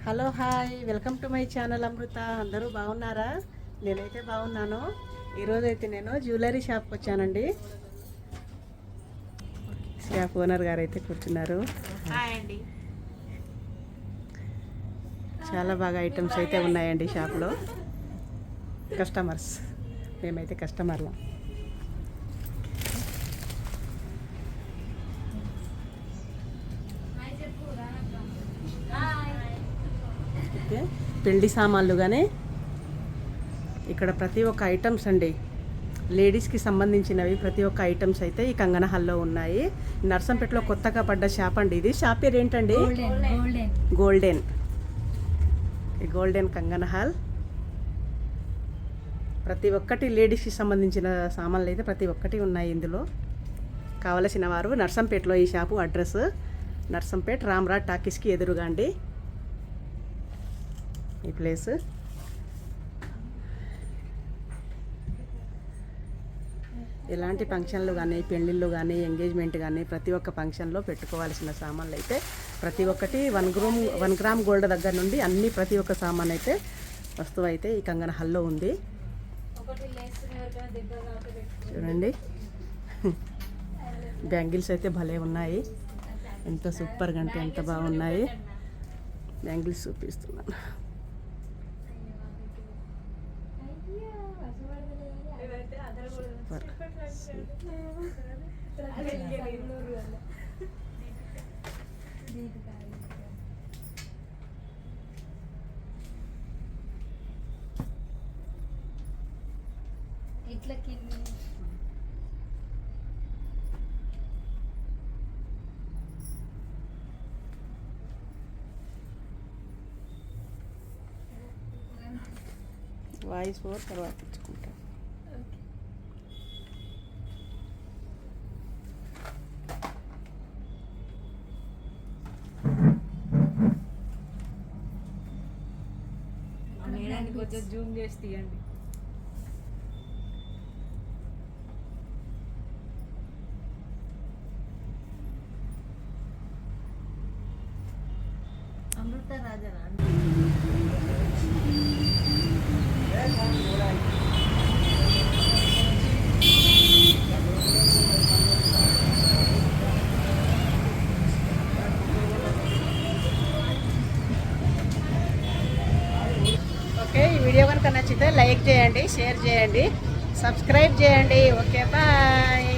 Hello hi, welcome to my channel Amrutha. అందరూ బాగున్నారా? నేనైతే బాగున్నాను. ఈరోజు అయితే నేను జ్యువెలరీ షాప్కి వచ్చానండి. షాప్ ఓనర్ గారు అయితే కూర్చున్నారు. చాలా బాగా ఐటమ్స్ అయితే ఉన్నాయండి షాప్లో. కస్టమర్స్, మేమైతే కస్టమర్లం. పెళ్లి సామాన్లు కానీ ఇక్కడ ప్రతి ఒక్క ఐటమ్స్ అండి, లేడీస్కి సంబంధించినవి ప్రతి ఒక్క ఐటమ్స్ అయితే ఈ కంగన హాల్లో ఉన్నాయి. నర్సంపేటలో కొత్తగా పడ్డ షాప్ అండి ఇది. షాప్ పేరు ఏంటండి? Golden Kangana hall. ప్రతి ఒక్కటి లేడీస్కి సంబంధించిన సామాన్లు అయితే ప్రతి ఒక్కటి ఉన్నాయి ఇందులో. కావలసిన వారు నర్సంపేటలో ఈ షాపు అడ్రస్ నర్సంపేట రామ్రాజ్ టాకీస్కి ఎదురుగా అండి ఈ ప్లేస్. ఎలాంటి ఫంక్షన్లు కానీ, పెళ్ళిళ్ళు కానీ, ఎంగేజ్మెంట్ కానీ ప్రతి ఒక్క ఫంక్షన్లో పెట్టుకోవాల్సిన సామాన్లు అయితే ప్రతి ఒక్కటి 1 గ్రామ్ గోల్డ్ దగ్గర నుండి అన్ని ప్రతి ఒక్క సామాన్ అయితే వస్తువు అయితే ఈ కంగన హాల్లో ఉంది. చూడండి, బ్యాంగిల్స్ అయితే భలే ఉన్నాయి. ఎంత సూపర్గా అంటే ఎంత బాగున్నాయి. బ్యాంగిల్స్ చూపిస్తున్నాను. ఇట్లా కింద వాయిస్ ఓవర్ తర్వాత ఇచ్చుకుంటాం. కొంచెం జూమ్ చేసి తీయండి. అమృత రాజా ఓకే, ఈ వీడియో కనుక నచ్చితే లైక్ చేయండి, షేర్ చేయండి, సబ్స్క్రైబ్ చేయండి. Okay, bye.